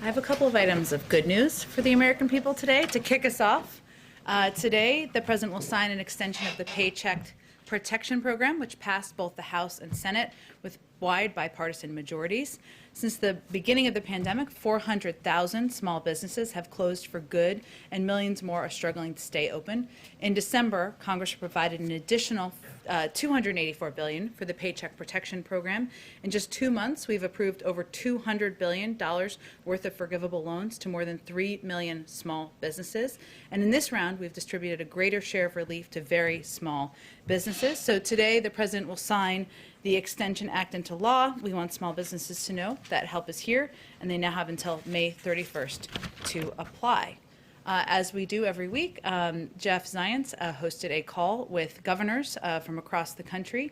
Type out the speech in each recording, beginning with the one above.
have a couple of items of good news for the American people today. To kick us off, today the President will sign an extension of the Paycheck Protection Program, which passed both the House and Senate with wide bipartisan majorities. Since the beginning of the pandemic, 400,000 small businesses have closed for good, and millions more are struggling to stay open. In December, Congress provided an additional $284 billion for the Paycheck Protection Program. In just 2 months, we've approved over $200 billion worth of forgivable loans to more than 3 million small businesses. And in this round, we've distributed a greater share of relief to very small businesses. So today, the President will sign the Extension Act into law. We want small businesses to know that help is here, and they now have until May 31st to apply. As we do every week, Jeff Zients hosted a call with governors from across the country.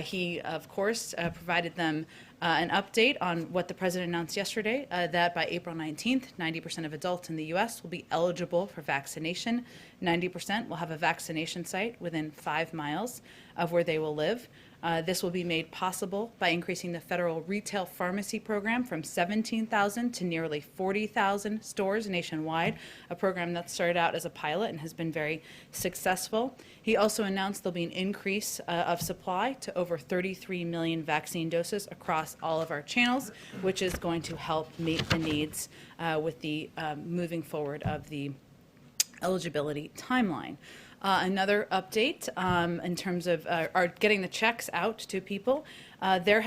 He, of course, provided them an update on what the President announced yesterday, that by April 19th, 90% of adults in the U.S. will be eligible for vaccination. 90% will have a vaccination site within 5 miles of where they will live. This will be made possible by increasing the federal retail pharmacy program from 17,000 to nearly 40,000 stores nationwide, a program that started out as a pilot and has been very successful. He also announced there'll be an increase of supply to over 33 million vaccine doses across all of our channels, which is going to help meet the needs with the moving forward of the eligibility timeline. Another update in terms of getting the checks out to people. There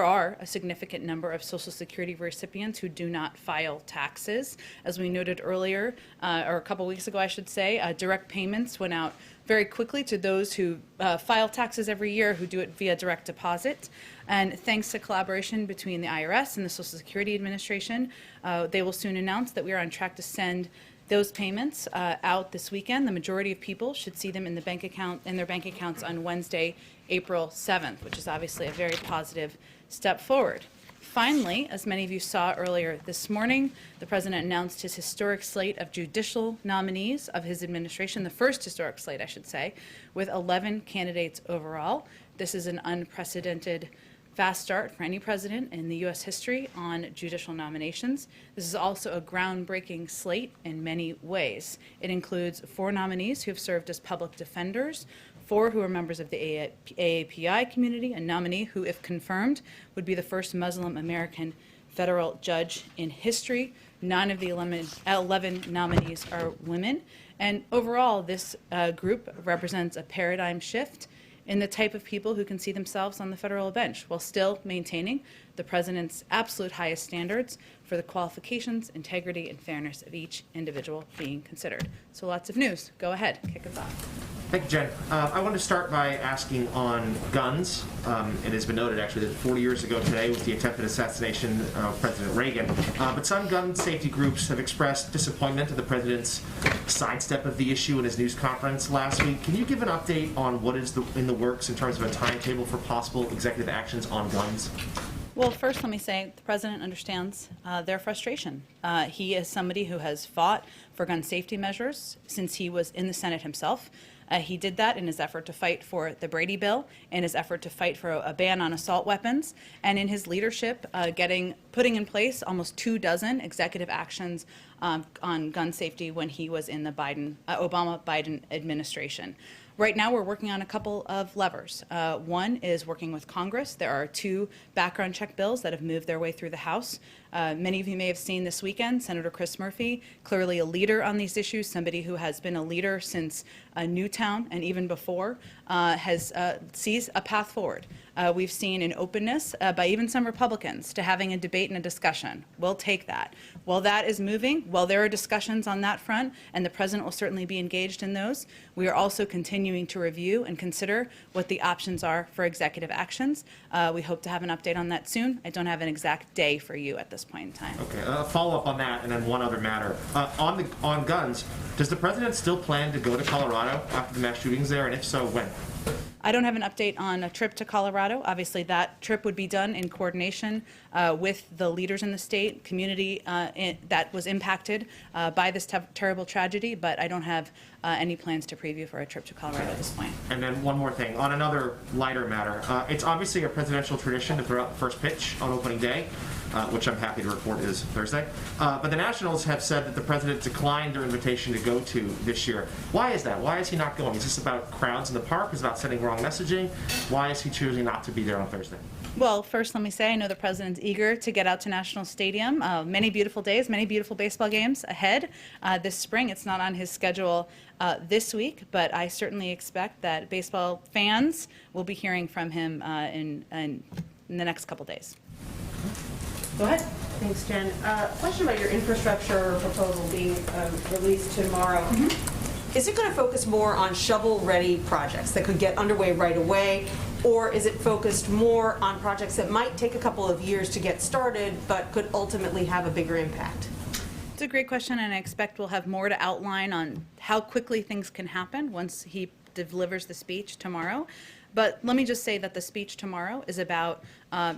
are a significant number of Social Security recipients who do not file taxes. As we noted earlier, or a couple weeks ago, I should say, direct payments went out very quickly to those who file taxes every year, who do it via direct deposit. And thanks to collaboration between the IRS and the Social Security Administration, they will soon announce that we are on track to send those payments out this weekend. The majority of people should see them in their bank accounts on Wednesday, April 7th, which is obviously a very positive step forward. Finally, as many of you saw earlier this morning, the President announced his historic slate of judicial nominees of his administration, the first historic slate, I should say, with 11 candidates overall. This is an unprecedented fast start for any president in the U.S. history on judicial nominations. This is also a groundbreaking slate in many ways. It includes 4 nominees who have served as public defenders, 4 who are members of the AAPI community, a nominee who, if confirmed, would be the first Muslim American federal judge in history. 9 of the 11 nominees are women. And overall, this group represents a paradigm shift in the type of people who can see themselves on the federal bench, while still maintaining the President's absolute highest standards for the qualifications, integrity, and fairness of each individual being considered. So lots of news. Go ahead, kick us off. Thank you, Jen. I wanted to start by asking on guns. It has been noted, actually, that 40 years ago today was the attempted assassination of President Reagan. But some gun safety groups have expressed disappointment at the President's sidestep of the issue in his news conference last week. Can you give an update on what is in the works in terms of a timetable for possible executive actions on guns? Well, first let me say the President understands their frustration. He is somebody who has fought for gun safety measures since he was in the Senate himself. He did that in his effort to fight for the Brady Bill, in his effort to fight for a ban on assault weapons, and in his leadership putting in place almost 24 executive actions on gun safety when he was in the Obama-Biden administration. Right now, we're working on a couple of levers. One is working with Congress. There are 2 background check bills that have moved their way through the House. Many of you may have seen this weekend, Senator Chris Murphy, clearly a leader on these issues, somebody who has been a leader since Newtown and even before, sees a path forward. We've seen an openness by even some Republicans to having a debate and a discussion. We'll take that. While that is moving, while there are discussions on that front, and the President will certainly be engaged in those, we are also continuing to review and consider what the options are for executive actions. We hope to have an update on that soon. I don't have an exact day for you at this point in time. Okay, follow up on that, and then one other matter. On guns, does the President still plan to go to Colorado after the mass shootings there, and if so, when? I don't have an update on a trip to Colorado. Obviously, that trip would be done in coordination with the leaders in the state, community that was impacted by this terrible tragedy, but I don't have any plans to preview for a trip to Colorado at this point. And then one more thing, on another lighter matter. It's obviously a presidential tradition to throw out the first pitch on opening day. which I'm happy to report is Thursday. But the Nationals have said that the president declined their invitation to go to this year. Why is that? Why is he not going? Is this about crowds in the park? Is it about sending wrong messaging? Why is he choosing not to be there on Thursday? Well, first, let me say I know the president's eager to get out to National Stadium. Many beautiful days, many beautiful baseball games ahead this spring. It's not on his schedule this week, but I certainly expect that baseball fans will be hearing from him in the next couple days. Go ahead. Thanks, Jen. Question about your infrastructure proposal being released tomorrow. Is it going to focus more on shovel-ready projects that could get underway right away, or is it focused more on projects that might take a couple of years to get started but could ultimately have a bigger impact? It's a great question, and I expect we'll have more to outline on how quickly things can happen once he delivers the speech tomorrow. But let me just say that the speech tomorrow is about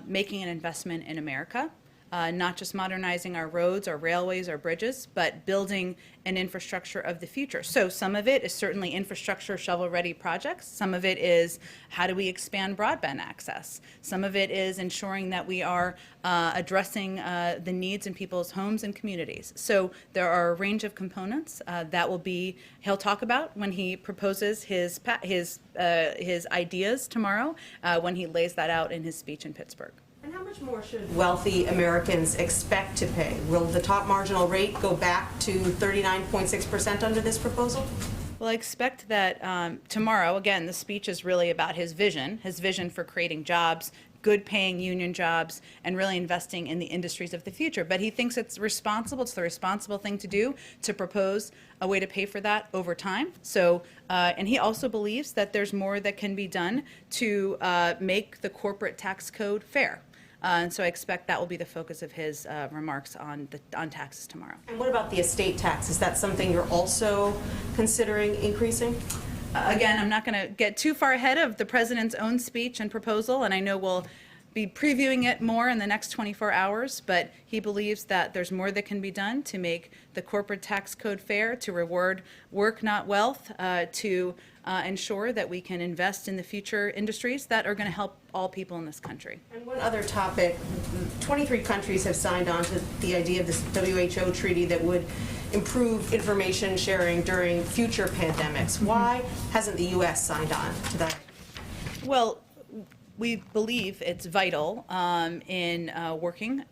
making an investment in America. Not just modernizing our roads, our railways, our bridges, but building an infrastructure of the future. So some of it is certainly infrastructure shovel-ready projects. Some of it is how do we expand broadband access. Some of it is ensuring that we are addressing the needs in people's homes and communities. So there are a range of components that he'll talk about when he proposes his ideas tomorrow, when he lays that out in his speech in Pittsburgh. And how much more should wealthy Americans expect to pay? Will the top marginal rate go back to 39.6% under this proposal? Well, I expect that tomorrow, again, the speech is really about his vision for creating jobs, good paying union jobs, and really investing in the industries of the future. But he thinks it's the responsible thing to do, to propose a way to pay for that over time. So, and he also believes that there's more that can be done to make the corporate tax code fair. And so I expect that will be the focus of his remarks on taxes tomorrow. And what about the estate tax? Is that something you're also considering increasing? Again, I'm not going to get too far ahead of the president's own speech and proposal, and I know we'll be previewing it more in the next 24 hours, but he believes that there's more that can be done to make the corporate tax code fair, to reward work, not wealth, to ensure that we can invest in the future industries that are going to help all people in this country. And one other topic, 23 countries have signed on to the idea of this WHO treaty that would improve information sharing during future pandemics. Why hasn't the U.S. signed on to that? Well, we believe it's vital in working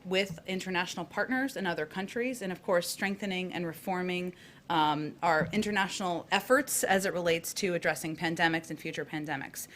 with international partners and other countries, and of course strengthening and reforming our international efforts as it relates to addressing pandemics and future pandemics.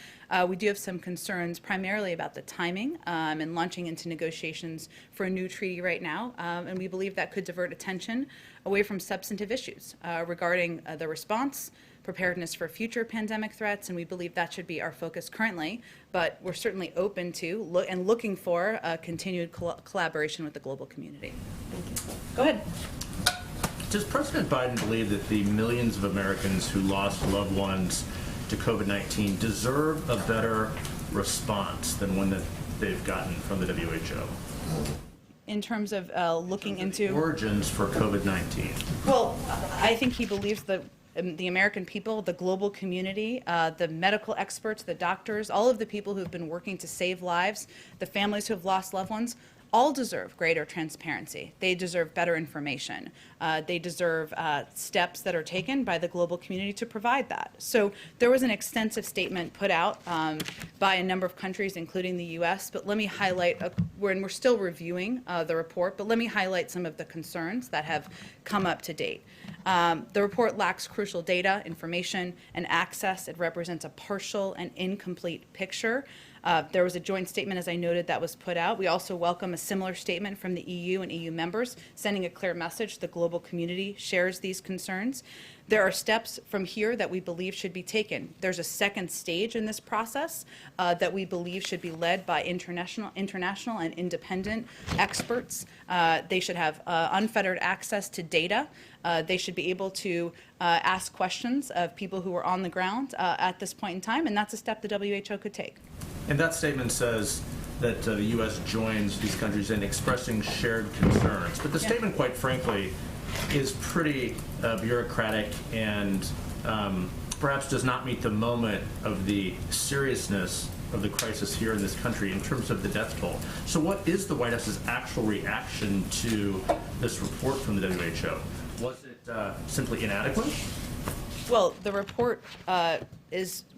We do have some concerns primarily about the timing and launching into negotiations for a new treaty right now, and we believe that could divert attention away from substantive issues regarding the response, preparedness for future pandemic threats, and we believe that should be our focus currently, but we're certainly open to looking for continued collaboration with the global community. Thank you. Go ahead. Does President Biden believe that the millions of Americans who lost loved ones to COVID-19 deserve a better response than one that they've gotten from the WHO? In terms of looking into origins for COVID-19. Well, I think he believes that the American people, the global community, the medical experts, the doctors, all of the people who have been working to save lives, the families who have lost loved ones, all deserve greater transparency. They deserve better information. They deserve steps that are taken by the global community to provide that. So there was an extensive statement put out by a number of countries, including the U.S., but let me highlight, we're still reviewing the report, but let me highlight some of the concerns that have come up to date. The report lacks crucial data, information, and access. It represents a partial and incomplete picture. There was a joint statement, as I noted, that was put out. We also welcome a similar statement from the EU and EU members, sending a clear message the global community shares these concerns. There are steps from here that we believe should be taken. There's a second stage in this process that we believe should be led by international and independent experts. They should have unfettered access to data. They should be able to ask questions of people who are on the ground at this point in time, and that's a step the WHO could take. And that statement says that the U.S. joins these countries in expressing shared concerns. But the statement, quite frankly, is pretty bureaucratic and perhaps does not meet the moment of the seriousness of the crisis here in this country in terms of the death toll. So what is the White House's actual reaction to this report from the WHO? Was it simply inadequate? Well, the report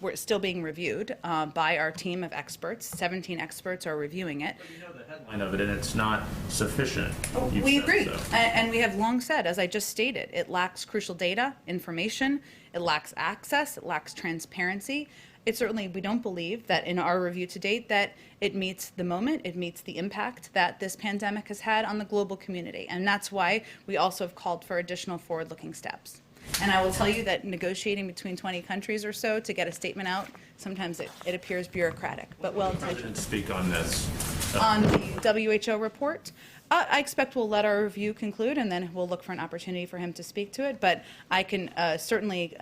we're still being reviewed by our team of experts. 17 experts are reviewing it. But you know the headline of it, and it's not sufficient. You've We said agree. so. And we have long said, as I just stated, it lacks crucial data, information, it lacks access, it lacks transparency. It certainly, we don't believe that in our review to date that it meets the moment, it meets the impact that this pandemic has had on the global community. And that's why we also have called for additional forward-looking steps. And I will tell you that negotiating between 20 countries or so to get a statement out, sometimes it appears bureaucratic, but well President intentioned. speak on this. On the WHO report, I expect we'll let our review conclude and then we'll look for an opportunity for him to speak to it. But I can certainly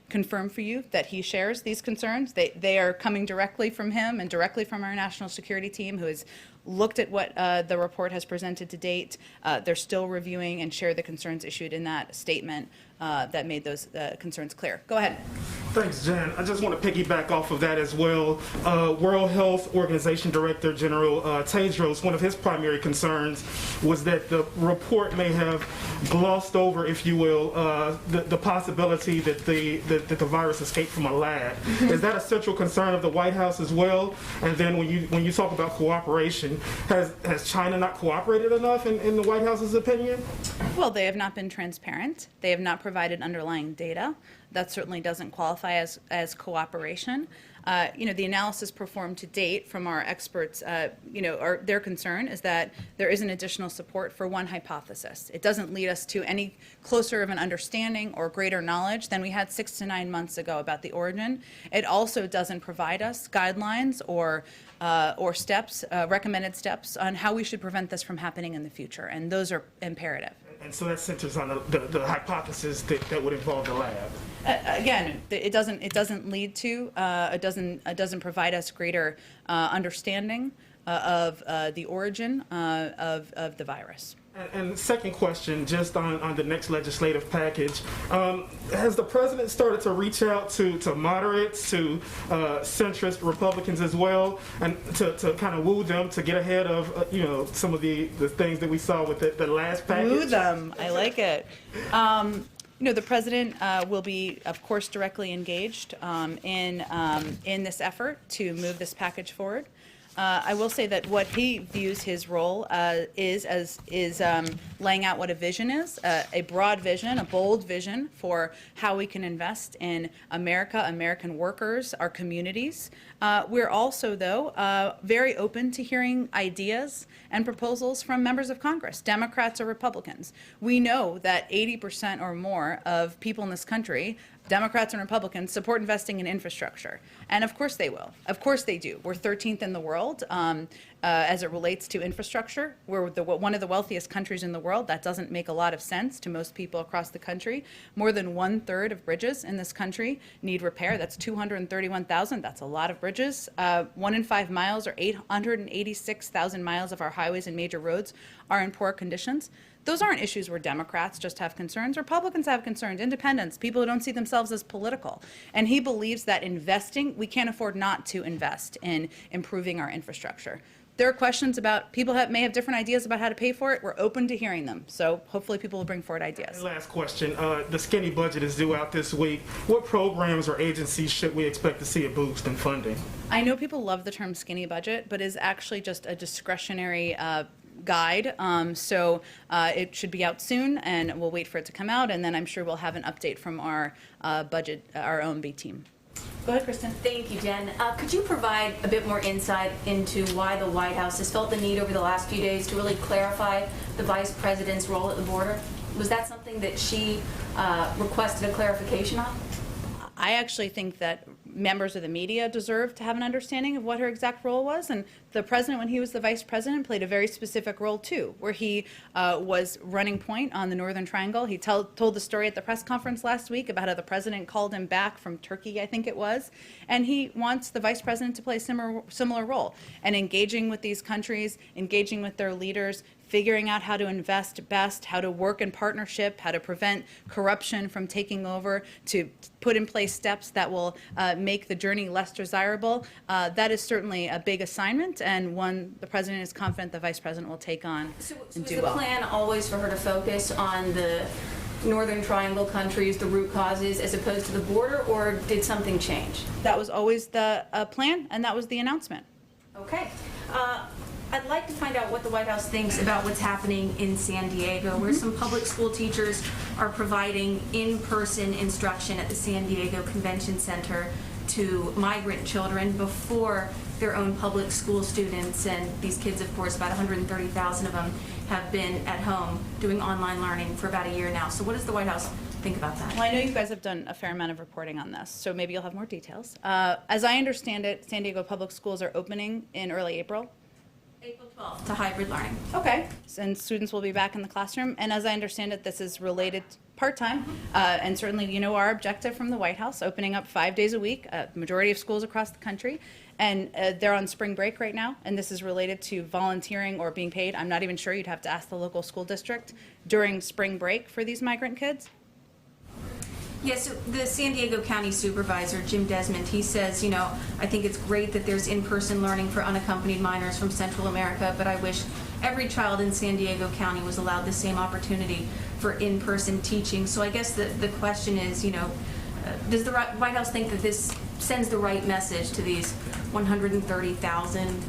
confirm for you that he shares these concerns. They are coming directly from him and directly from our national security team, who has looked at what the report has presented to date. They're still reviewing and share the concerns issued in that statement that made those concerns clear. Go ahead. Thanks, Jen. I just want to piggyback off of that as well. World Health Organization Director General Tedros, one of his primary concerns was that the report may have glossed over, if you will, the possibility that the virus escaped from a lab. Is that a central concern of the White House as well? And then when you talk about cooperation, has China not cooperated enough in the White House's opinion? Well, they have not been transparent. They have not provided underlying data. That certainly doesn't qualify as cooperation. The analysis performed to date from our experts, their concern is that there isn't additional support for one hypothesis. It doesn't lead us to any closer of an understanding or greater knowledge than we had 6 to 9 months ago about the origin. It also doesn't provide us guidelines or steps, recommended steps on how we should prevent this from happening in the future, and those are imperative. And so that centers on the hypothesis that would involve the lab. Again, it doesn't lead to, it doesn't provide us greater understanding of the origin of the virus. And second question, just on the next legislative package, has the president started to reach out to moderates, to centrist Republicans as well, and to kind of woo them to get ahead of some of the things that we saw with the last package? Woo them, I like it. The president will be, of course, directly engaged in this effort to move this package forward. I will say that what he views his role is laying out what a vision is, a broad vision, a bold vision for how we can invest in America, American workers, our communities. We're also, though, very open to hearing ideas and proposals from members of Congress, Democrats or Republicans. We know that 80% or more of people in this country, Democrats and Republicans, support investing in infrastructure. And of course they will. Of course they do. We're 13th in the world as it relates to infrastructure. We're one of the wealthiest countries in the world. That doesn't make a lot of sense to most people across the country. More than 1/3 of bridges in this country need repair. That's 231,000. That's a lot of bridges. 1 in 5 miles, or 886,000 miles of our highways and major roads are in poor conditions. Those aren't issues where Democrats just have concerns. Republicans have concerns, independents, people who don't see themselves as political. And he believes that investing, we can't afford not to invest in improving our infrastructure. There are questions about, people may have different ideas about how to pay for it. We're open to hearing them. So hopefully people will bring forward ideas. And last question, the skinny budget is due out this week. What programs or agencies should we expect to see a boost in funding? I know people love the term skinny budget, but is actually just a discretionary guide. So it should be out soon, and we'll wait for it to come out, and then I'm sure we'll have an update from our budget, our own B team. Go ahead, Kristen. Thank you, Jen. Could you provide a bit more insight into why the White House has felt the need over the last few days to really clarify the Vice President's role at the border? Was that something that she requested a clarification on? I actually think that members of the media deserve to have an understanding of what her exact role was, and the president, when he was the vice president, played a very specific role too, where he was running point on the Northern Triangle. He told the story at the press conference last week about how the president called him back from Turkey, I think it was, and he wants the vice president to play a similar role, and engaging with these countries, engaging with their leaders, figuring out how to invest best, how to work in partnership, how to prevent corruption from taking over, to put in place steps that will make the journey less desirable. That is certainly a big assignment, and one the president is confident the vice president will take on So and is do the well. plan always for her to focus on the Northern Triangle countries, the root causes, as opposed to the border, or did something change? That was always the plan, and that was the announcement. Okay. I'd like to find out what the White House thinks about what's happening in San Diego, where some public school teachers are providing in-person instruction at the San Diego Convention Center to migrant children before their own public school students. And these kids, of course, about 130,000 of them, have been at home doing online learning for about a year now. So what does the White House think about that? Well, I know you guys have done a fair amount of reporting on this, so maybe you'll have more details. As I understand it, San Diego public schools are opening in early April. April 12th to hybrid learning. Okay. And students will be back in the classroom. And as I understand it, this is related part-time. And certainly, you know, our objective from the White House, opening up 5 days a week, majority of schools across the country. And they're on spring break right now. And this is related to volunteering or being paid. I'm not even sure. You'd have to ask the local school district during spring break for these migrant kids. Yes, so the San Diego County Supervisor, Jim Desmond, he says, you know, I think it's great that there's in-person learning for unaccompanied minors from Central America, but I wish every child in San Diego County was allowed the same opportunity for in-person teaching. So I guess the question is, you know, does the White House think that this sends the right message to these 130,000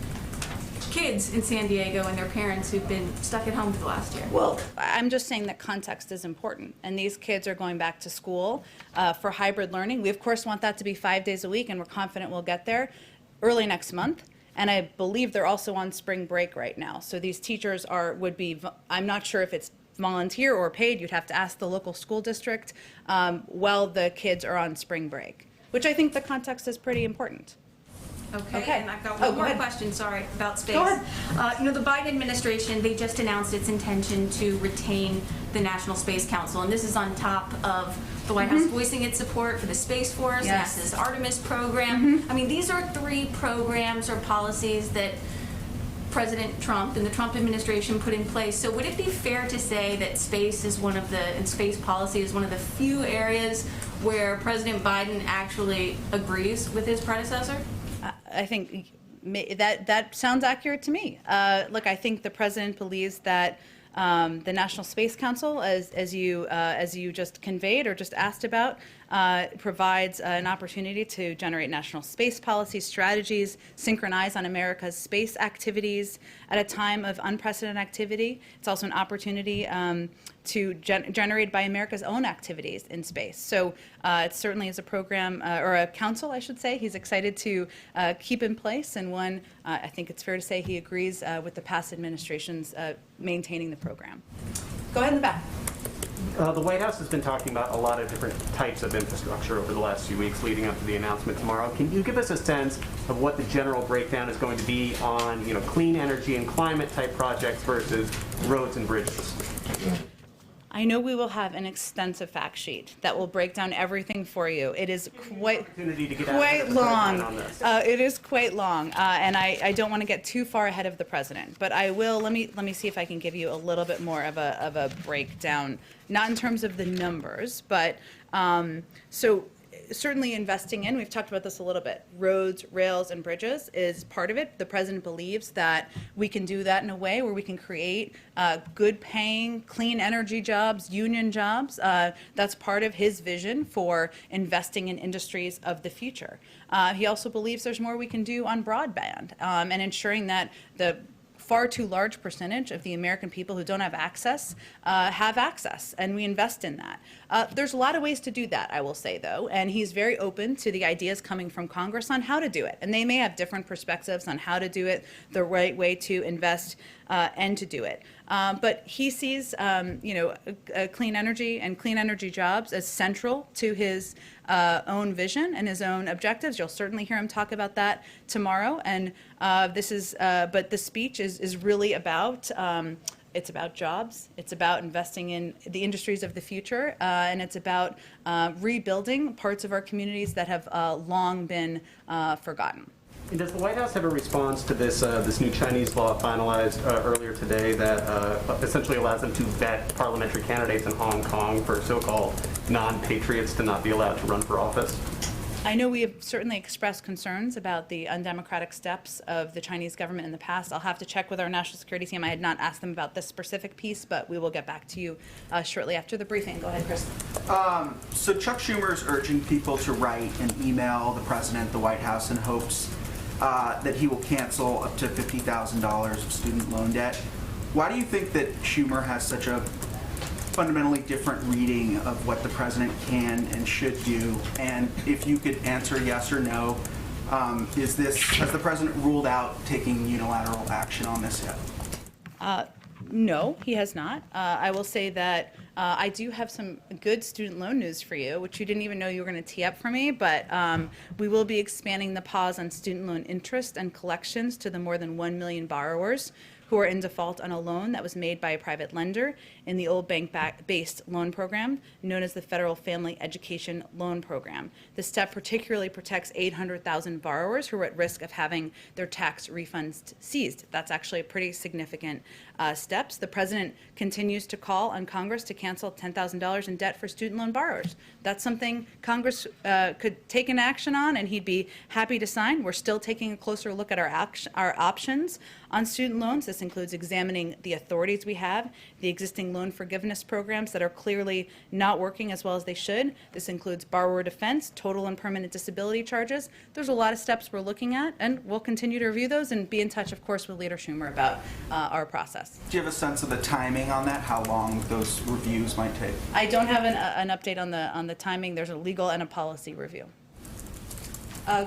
kids in San Diego and their parents who've been stuck at home for the last year? Well, I'm just saying that context is important. And these kids are going back to school for hybrid learning. We, of course, want that to be 5 days a week, and we're confident we'll get there early next month. And I believe they're also on spring break right now. So these teachers would be, I'm not sure if it's volunteer or paid. You'd have to ask the local school district while the kids are on spring break, which I think the context is pretty important. Okay, and I've got Oh, one go more ahead. question, sorry, about space. Go ahead. You know, the Biden administration, they just announced its intention to retain the National Space Council, and this is on top of the White House voicing its support for the Space Force, Yes. NASA's Artemis program. I mean, these are 3 programs or policies that President Trump and the Trump administration put in place. So would it be fair to say that space is and space policy is one of the few areas where President Biden actually agrees with his predecessor? I think that sounds accurate to me. Look, I think the president believes that the National Space Council, as you just conveyed or just asked about, provides an opportunity to generate national space policy strategies, synchronize on America's space activities at a time of unprecedented activity. It's also an opportunity to generate by America's own activities in space. So it certainly is a program, or a council, I should say, he's excited to keep in place, and one I think it's fair to say he agrees with the past administration's maintaining the program. Go ahead in the back. The White House has been talking about a lot of different types of infrastructure over the last few weeks leading up to the announcement tomorrow. Can you give us a sense of what the general breakdown is going to be on, you know, clean energy and climate type projects versus roads and bridges? I know we will have an extensive fact sheet that will break down everything for you. It is quite Opportunity to get out quite of the president long. on this. It is quite long, and I don't want to get too far ahead of the president. But I will. Let me see if I can give you a little bit more of a breakdown, not in terms of the numbers, but so. Certainly investing in, we've talked about this a little bit, roads, rails, and bridges is part of it. The president believes that we can do that in a way where we can create good paying, clean energy jobs, union jobs. That's part of his vision for investing in industries of the future. He also believes there's more we can do on broadband and ensuring that the far too large percentage of the American people who don't have access, and we invest in that. There's a lot of ways to do that, I will say, though, and he's very open to the ideas coming from Congress on how to do it, and they may have different perspectives on how to do it, the right way to invest and to do it. But he sees, clean energy and clean energy jobs as central to his own vision and his own objectives. You'll certainly hear him talk about that tomorrow. And but the speech is really about. It's about jobs. It's about investing in the industries of the future, and it's about rebuilding parts of our communities that have long been forgotten. And does the White House have a response to this new Chinese law finalized earlier today that essentially allows them to vet parliamentary candidates in Hong Kong for so-called non-patriots to not be allowed to run for office? I know we have certainly expressed concerns about the undemocratic steps of the Chinese government in the past. I'll have to check with our national security team. I had not asked them about this specific piece, but we will get back to you shortly after the briefing. Go ahead, Chris. So Chuck Schumer is urging people to write and email the president, the White House, in hopes that he will cancel up to $50,000 of student loan debt. Why do you think that Schumer has such a fundamentally different reading of what the president can and should do? And if you could answer yes or no, has the president ruled out taking unilateral action on this yet? No, he has not. I will say that I do have some good student loan news for you, which you didn't even know you were going to tee up for me, but we will be expanding the pause on student loan interest and collections to the more than 1 million borrowers who are in default on a loan that was made by a private lender in the old bank-based loan program known as the Federal Family Education Loan Program. This step particularly protects 800,000 borrowers who are at risk of having their tax refunds seized. That's actually a pretty significant steps. The president continues to call on Congress to cancel $10,000 in debt for student loan borrowers. That's something Congress could take an action on, and he'd be happy to sign. We're still taking a closer look at our options on student loans. This includes examining the authorities we have, the existing loan forgiveness programs that are clearly not working as well as they should. This includes borrower defense, total and permanent disability charges. There's a lot of steps we're looking at, and we'll continue to review those and be in touch, of course, with Leader Schumer about our process. Do you have a sense of the timing on that, how long those reviews might take? I don't have an update on the timing. There's a legal and a policy review.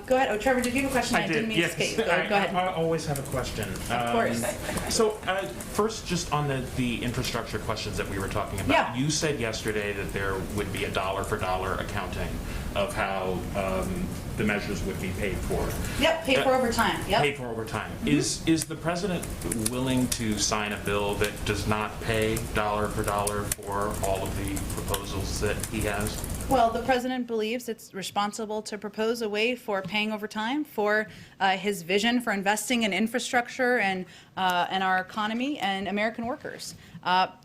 Go ahead. Oh, Trevor, did you have a question? I didn't mean to skate. Go ahead. I always have a question. Of course. So first, just on the infrastructure questions that we were talking about. Yeah. You said yesterday that there would be a dollar-for-dollar accounting of how the measures would be paid for. Yep, paid for over time. Yep. Paid for over time. Is the president willing to sign a bill that does not pay dollar for dollar for all of the proposals that he has? Well, the president believes it's responsible to propose a way for paying over time for his vision for investing in infrastructure and our economy and American workers.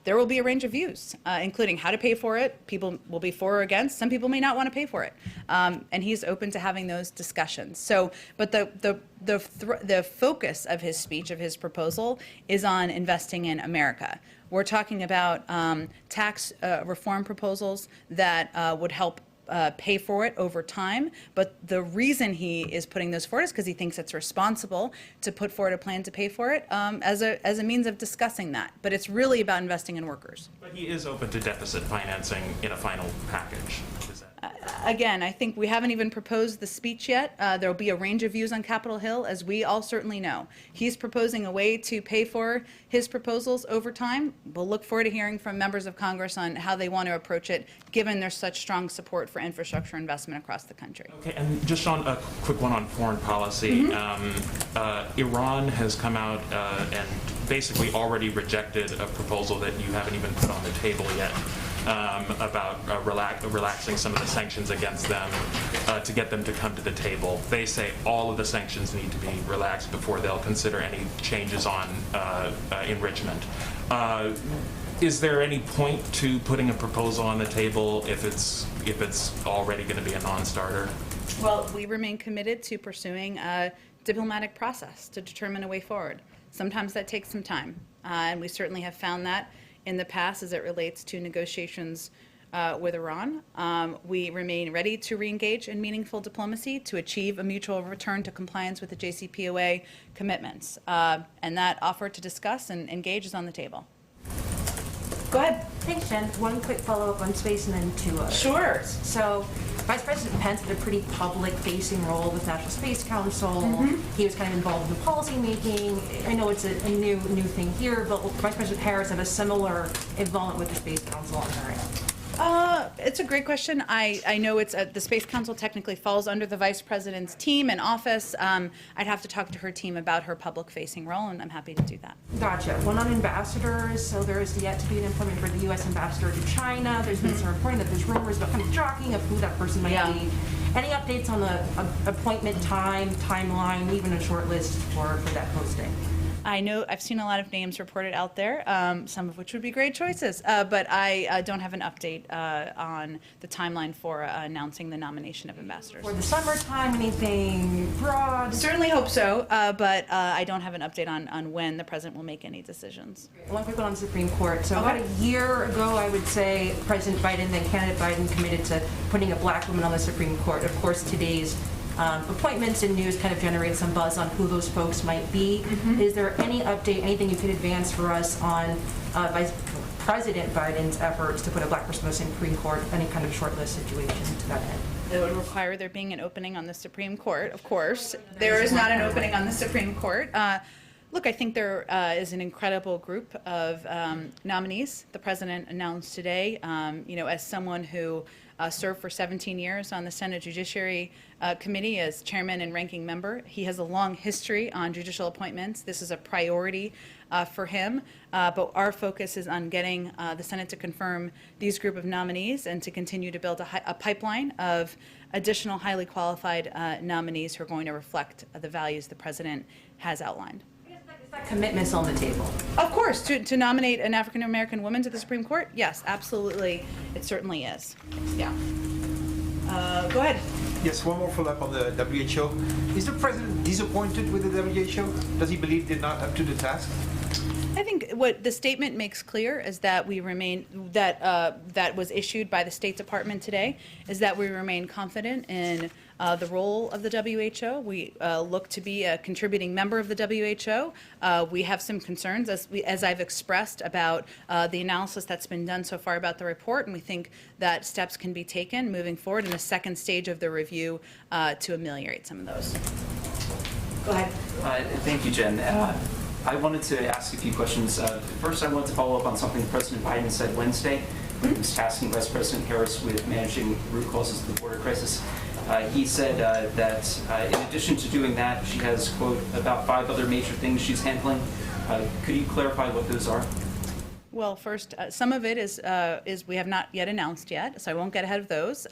There will be a range of views, including how to pay for it. People will be for or against. Some people may not want to pay for it, and he's open to having those discussions. So, but the focus of his speech, of his proposal, is on investing in America. We're talking about tax reform proposals that would help pay for it over time. But the reason he is putting those forward is because he thinks it's responsible to put forward a plan to pay for it as a means of discussing that. But it's really about investing in workers. But he is open to deficit financing in a final package. Is that? Again, I think we haven't even proposed the speech yet. There will be a range of views on Capitol Hill, as we all certainly know. He's proposing a way to pay for his proposals over time. We'll look forward to hearing from members of Congress on how they want to approach it, given there's such strong support for infrastructure investment across the country. Okay, and just on a quick one on foreign policy. Iran has come out and basically already rejected a proposal that you haven't even put on the table yet. About relaxing some of the sanctions against them to get them to come to the table. They say all of the sanctions need to be relaxed before they'll consider any changes on enrichment. Is there any point to putting a proposal on the table if it's already going to be a non-starter? Well, we remain committed to pursuing a diplomatic process to determine a way forward. Sometimes that takes some time, and we certainly have found that in the past as it relates to negotiations with Iran. We remain ready to reengage in meaningful diplomacy to achieve a mutual return to compliance with the JCPOA commitments. And that offer to discuss and engage is on the table. Go ahead. Thanks, Jen. One quick follow-up on space and then two others. Sure. So, Vice President Pence had a pretty public-facing role with National Space Council. He was kind of involved in the policy making. I know it's a new thing here, but will Vice President Harris have a similar involvement with the Space Council on her end? It's a great question. I know it's the Space Council technically falls under the Vice President's team and office. I'd have to talk to her team about her public-facing role, and I'm happy to do that. Gotcha. One on ambassadors. So there is yet to be an appointment for the U.S. ambassador to China. There's been some reporting that there's rumors about kind of jockeying of who that person might be. Any updates on the appointment timeline, even a short list for that posting? I know I've seen a lot of names reported out there, some of which would be great choices, but I don't have an update on the timeline for announcing the nomination of ambassadors. For the summertime, anything broad? Certainly hope so, but I don't have an update on when the president will make any decisions. One quick one on the Supreme Court. So Okay. about a year ago, I would say, President Biden, then candidate Biden, committed to putting a black woman on the Supreme Court. Of course, today's appointments and news kind of generate some buzz on who those folks might be. Is there any update, anything you could advance for us on Vice President Biden's efforts to put a black person on the Supreme Court, any kind of shortlist situation to that end? It would require there being an opening on the Supreme Court, of course. There is not an opening on the Supreme Court. Look, I think there is an incredible group of nominees the president announced today. As someone who served for 17 years on the Senate Judiciary Committee as chairman and ranking member, he has a long history on judicial appointments. This is a priority for him, but our focus is on getting the Senate to confirm these group of nominees and to continue to build a pipeline of additional highly qualified nominees who are going to reflect the values the president has outlined. Is that commitment's on the table? Of course, to nominate an African-American woman to the Supreme Court, yes, absolutely, it certainly is. Yeah. Go ahead. Yes, one more follow-up on the WHO. Is the president disappointed with the WHO? Does he believe they're not up to the task? I think what the statement makes clear is that we remain, that was issued by the State Department today, is that we remain confident in the role of the WHO. We look to be a contributing member of the WHO. We have some concerns, as I've expressed, about the analysis that's been done so far about the report, and we think that steps can be taken moving forward in the second stage of the review to ameliorate some of those. Go ahead. Thank you, Jen. I wanted to ask a few questions. First, I wanted to follow up on something President Biden said Wednesday when he was tasking Vice President Harris with managing root causes of the border crisis. He said that in addition to doing that, she has, quote, about 5 other major things she's handling. Could you clarify what those are? Well, first, some of it is we have not yet announced yet, so I won't get ahead of those.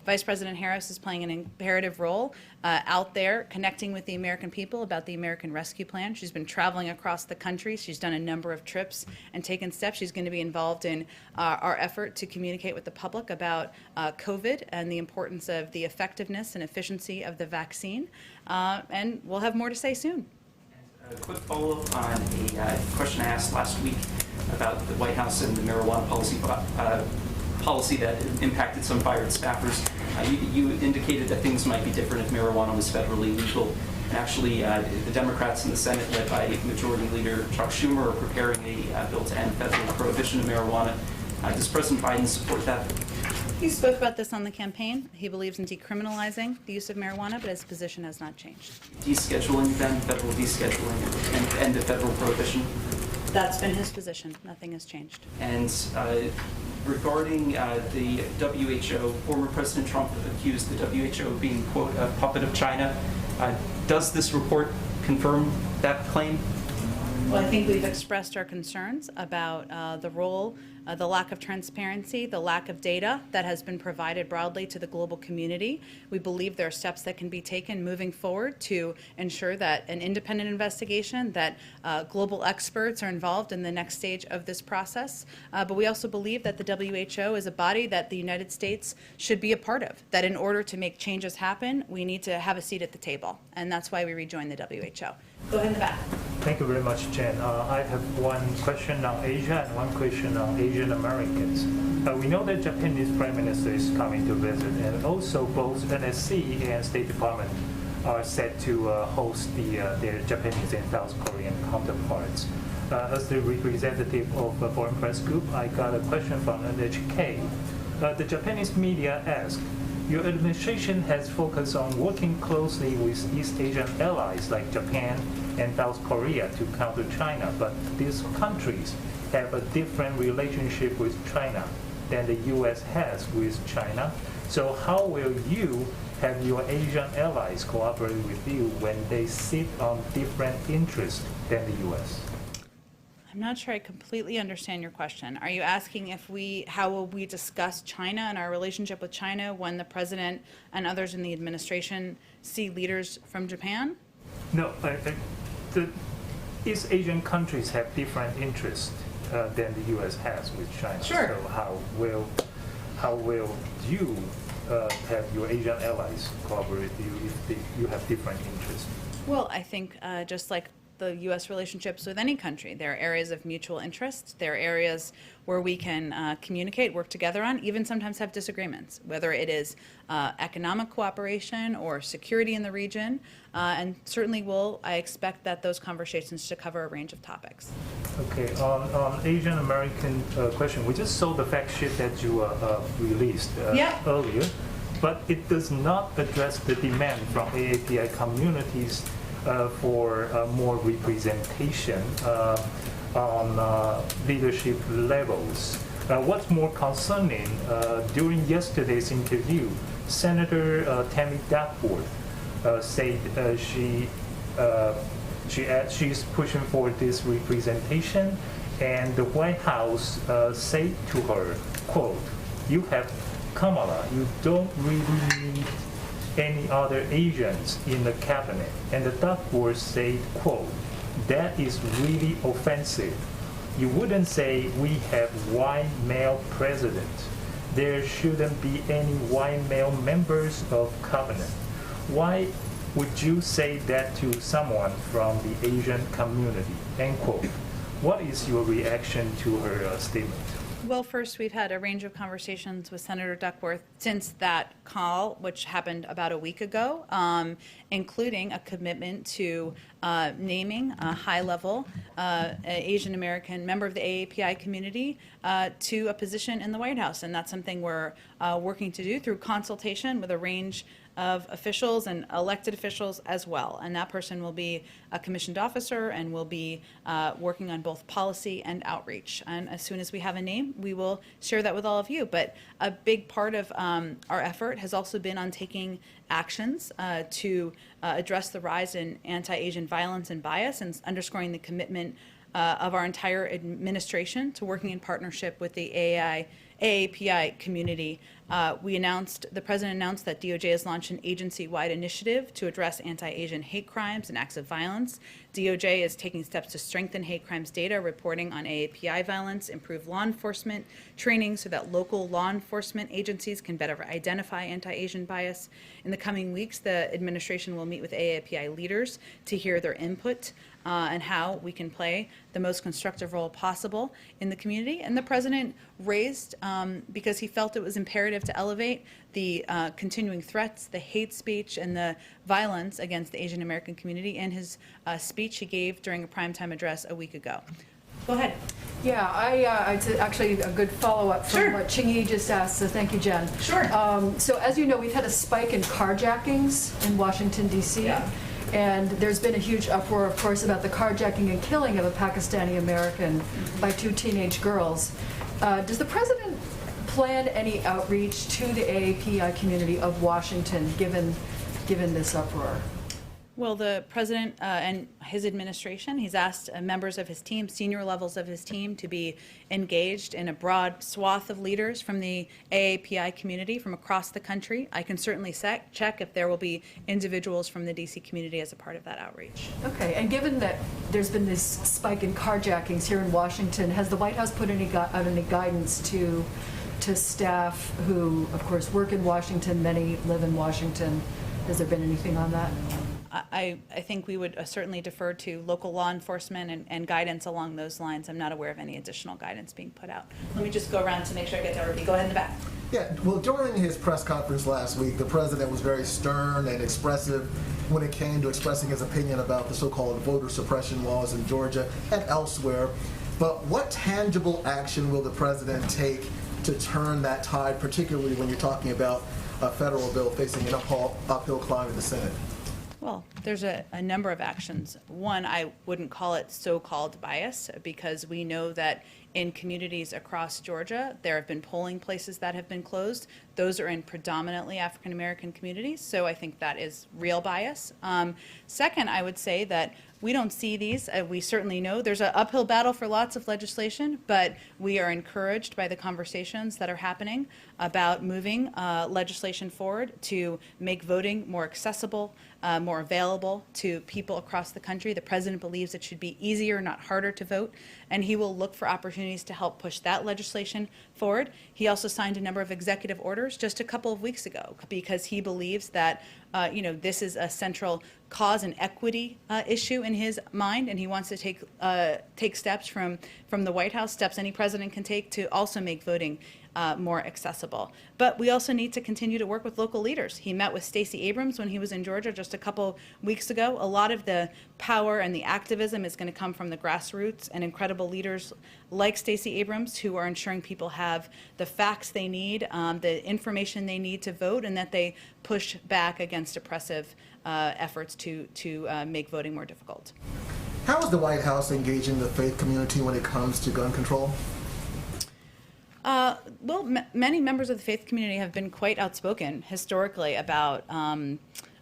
Vice President Harris is playing an imperative role out there connecting with the American people about the American Rescue Plan. She's been traveling across the country. She's done a number of trips and taken steps. She's going to be involved in our effort to communicate with the public about COVID and the importance of the effectiveness and efficiency of the vaccine. And we'll have more to say soon. A quick follow-up on a question I asked last week about the White House and the marijuana policy that impacted some fired staffers. You indicated that things might be different if marijuana was federally legal. And actually, the Democrats in the Senate, led by Majority Leader Chuck Schumer, are preparing a bill to end federal prohibition of marijuana. Does President Biden support that? He spoke about this on the campaign. He believes in decriminalizing the use of marijuana, but his position has not changed. Descheduling then, federal descheduling, and end of federal prohibition? That's been his position. Nothing has changed. And regarding the WHO, former President Trump accused the WHO of being, quote, a puppet of China. Does this report confirm that claim? Well, I think we've expressed our concerns about the role, the lack of transparency, the lack of data that has been provided broadly to the global community. We believe there are steps that can be taken moving forward to ensure that an independent investigation, that global experts are involved in the next stage of this process. But we also believe that the WHO is a body that the United States should be a part of, that in order to make changes happen, we need to have a seat at the table. And that's why we rejoined the WHO. Go ahead in the back. Thank you very much, Jen. I have one question on Asia and one question on Asian Americans. We know that Japanese Prime Minister is coming to visit, and also both NSC and State Department are set to host their Japanese and South Korean counterparts. As the representative of the Foreign Press Group, I got a question from NHK. The Japanese media asked, your administration has focused on working closely with East Asian allies like Japan and South Korea to counter China, but these countries have a different relationship with China than the U.S. has with China. So how will you have your Asian allies cooperate with you when they sit on different interests than the U.S.? I'm not sure I completely understand your question. Are you asking how will we discuss China and our relationship with China when the president and others in the administration see leaders from Japan? No, the East Asian countries have different interests than the U.S. has with China. Sure. So how will you have your Asian allies cooperate with you if you have different interests? Well, I think just like the U.S. relationships with any country, there are areas of mutual interest. There are areas where we can communicate, work together on, even sometimes have disagreements, whether it is economic cooperation or security in the region. And certainly I expect that those conversations to cover a range of topics. Okay, on Asian American question, we just saw the fact sheet that you released earlier, but it does not address the demand from AAPI communities for more representation on leadership levels. What's more concerning, during yesterday's interview, Senator Tammy Duckworth said she's pushing for this representation, and the White House said to her, quote, "You have Kamala, you don't really need any other Asians in the cabinet." And the Duckworth said, quote, "That is really offensive. You wouldn't say we have white male president. There shouldn't be any white male members of cabinet. Why would you say that to someone from the Asian community?" End quote. What is your reaction to her statement? Well, first, we've had a range of conversations with Senator Duckworth since that call, which happened about a week ago, including a commitment to naming a high-level Asian American member of the AAPI community to a position in the White House. And that's something we're working to do through consultation with a range of officials and elected officials as well. And that person will be a commissioned officer and will be working on both policy and outreach. And as soon as we have a name, we will share that with all of you. But a big part of our effort has also been on taking actions to address the rise in anti-Asian violence and bias, and underscoring the commitment of our entire administration to working in partnership with the AAPI community. The president announced that DOJ has launched an agency-wide initiative to address anti-Asian hate crimes and acts of violence. DOJ is taking steps to strengthen hate crimes data, reporting on AAPI violence, improve law enforcement training so that local law enforcement agencies can better identify anti-Asian bias. In the coming weeks, the administration will meet with AAPI leaders to hear their input and how we can play the most constructive role possible in the community. And the president raised, because he felt it was imperative to elevate the continuing threats, the hate speech, and the violence against the Asian American community in his speech he gave during a primetime address a week ago. Go ahead. Yeah, it's actually a good follow-up from what Ching-Yi just asked, so thank you, Jen. Sure. So as you know, we've had a spike in carjackings in Washington, D.C. Yeah. And there's been a huge uproar, of course, about the carjacking and killing of a Pakistani American by two teenage girls. Does the president plan any outreach to the AAPI community of Washington, given this uproar? Well, the president and his administration, he's asked members of his team, senior levels of his team, to be engaged in a broad swath of leaders from the AAPI community from across the country. I can certainly check if there will be individuals from the D.C. community as a part of that outreach. Okay, and given that there's been this spike in carjackings here in Washington, has the White House put out any guidance to staff who, of course, work in Washington, many live in Washington? Has there been anything on that? I think we would certainly defer to local law enforcement and guidance along those lines. I'm not aware of any additional guidance being put out. Let me just go around to make sure I get to everybody. Go ahead in the back. Yeah, well, during his press conference last week, the president was very stern and expressive when it came to expressing his opinion about the so-called voter suppression laws in Georgia and elsewhere. But what tangible action will the president take to turn that tide, particularly when you're talking about a federal bill facing an uphill climb in the Senate? Well, there's a number of actions. One, I wouldn't call it so-called bias, because we know that in communities across Georgia, there have been polling places that have been closed. Those are in predominantly African-American communities, so I think that is real bias. Second, I would say that we don't see these. We certainly know there's an uphill battle for lots of legislation, but we are encouraged by the conversations that are happening about moving legislation forward to make voting more accessible, more available to people across the country. The president believes it should be easier, not harder to vote, and he will look for opportunities to help push that legislation forward. He also signed a number of executive orders just a couple of weeks ago because he believes that this is a central cause and equity issue in his mind, and he wants to take steps from the White House, steps any president can take to also make voting more accessible. But we also need to continue to work with local leaders. He met with Stacey Abrams when he was in Georgia just a couple weeks ago. A lot of the power and the activism is going to come from the grassroots and incredible leaders like Stacey Abrams who are ensuring people have the facts they need, the information they need to vote, and that they push back against oppressive efforts to make voting more difficult. How is the White House engaging the faith community when it comes to gun control? Well, many members of the faith community have been quite outspoken historically about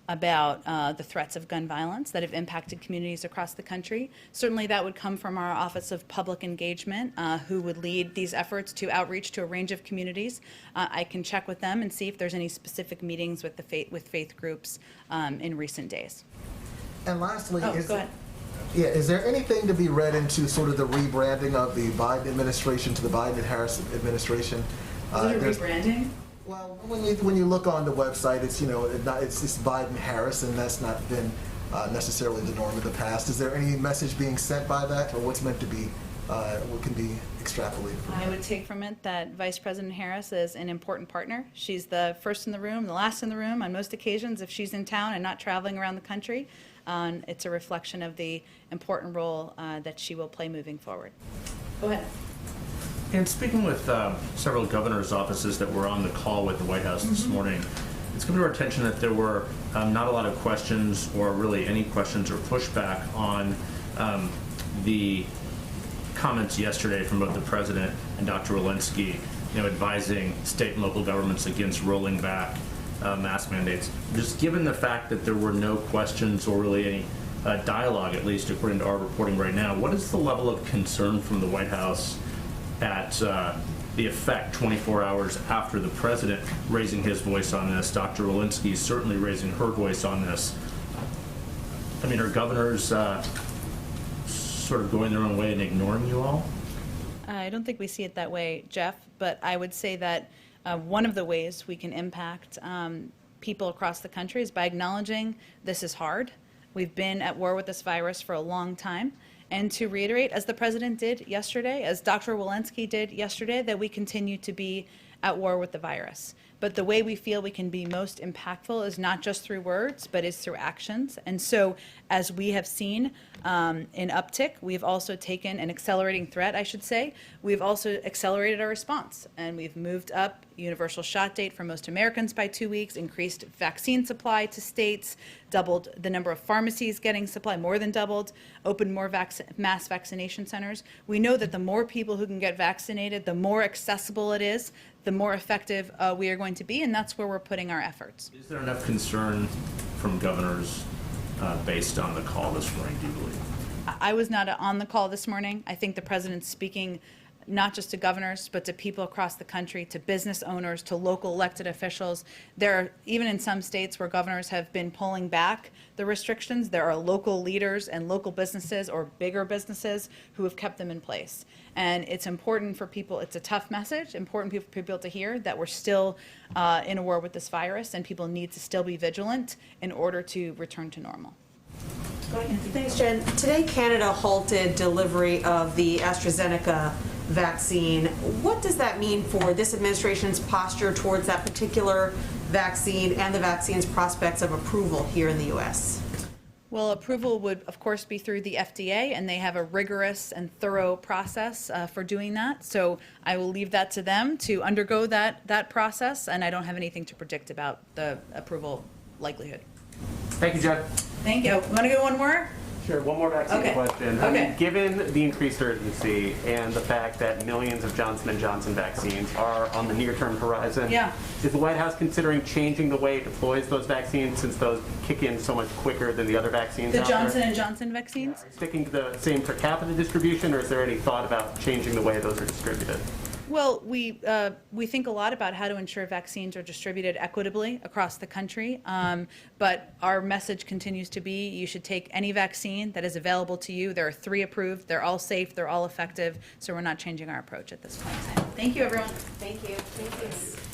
the threats of gun violence that have impacted communities across the country. Certainly that would come from our Office of Public Engagement, who would lead these efforts to outreach to a range of communities. I can check with them and see if there's any specific meetings with faith groups in recent days. And lastly, go ahead. Is there anything to be read into sort of the rebranding of the Biden administration to the Biden and Harris administration? Is it a rebranding? Well, when you look on the website, it's it's Biden Harris, and that's not been necessarily the norm in the past. Is there any message being sent by that, or what's meant to be, what can be extrapolated from that? I would take from it that Vice President Harris is an important partner. She's the first in the room, the last in the room on most occasions if she's in town and not traveling around the country. It's a reflection of the important role that she will play moving forward. Go ahead. And speaking with several governors' offices that were on the call with the White House this morning, it's come to our attention that there were not a lot of questions or really any questions or pushback on the comments yesterday from both the president and Dr. Walensky, advising state and local governments against rolling back mask mandates. Just given the fact that there were no questions or really any dialogue, at least according to our reporting right now, what is the level of concern from the White House at the effect 24 hours after the president raising his voice on this? Dr. Walensky certainly raising her voice on this. I mean, are governors sort of going their own way and ignoring you all? I don't think we see it that way, Jeff, but I would say that one of the ways we can impact people across the country is by acknowledging this is hard. We've been at war with this virus for a long time. And to reiterate, as the president did yesterday, as Dr. Walensky did yesterday, that we continue to be at war with the virus. But the way we feel we can be most impactful is not just through words, but is through actions. And so as we have seen an uptick, we've also taken an accelerating threat, I should say. We've also accelerated our response, and we've moved up universal shot date for most Americans by 2 weeks, increased vaccine supply to states, doubled the number of pharmacies getting supply, more than doubled, opened more mass vaccination centers. We know that the more people who can get vaccinated, the more accessible it is, the more effective we are going to be, and that's where we're putting our efforts. Is there enough concern from governors based on the call this morning, do you believe? I was not on the call this morning. I think the president's speaking not just to governors, but to people across the country, to business owners, to local elected officials. There are, even in some states where governors have been pulling back the restrictions, there are local leaders and local businesses or bigger businesses who have kept them in place. And it's important for people, it's a tough message, important for people to hear that we're still in a war with this virus and people need to still be vigilant in order to return to normal. Thanks, Jen. Today, Canada halted delivery of the AstraZeneca vaccine. What does that mean for this administration's posture towards that particular vaccine and the vaccine's prospects of approval here in the U.S.? Well, approval would, of course, be through the FDA, and they have a rigorous and thorough process for doing that. So I will leave that to them to undergo that process, and I don't have anything to predict about the approval likelihood. Thank you, Jen. Thank you. Want to go one more? Sure, one more vaccine Okay. question. Okay. Given the increased urgency and the fact that millions of Johnson & Johnson vaccines are on the near-term horizon, Yeah. is the White House considering changing the way it deploys those vaccines since those kick in so much quicker than the other vaccines The out there? Johnson & Johnson vaccines? Sticking to the same per capita distribution, or is there any thought about changing the way those are distributed? Well, we think a lot about how to ensure vaccines are distributed equitably across the country, but our message continues to be you should take any vaccine that is available to you. There are 3 approved. They're all safe. They're all effective. So we're not changing our approach at this point in time. Thank you, everyone. Thank you. Thank you.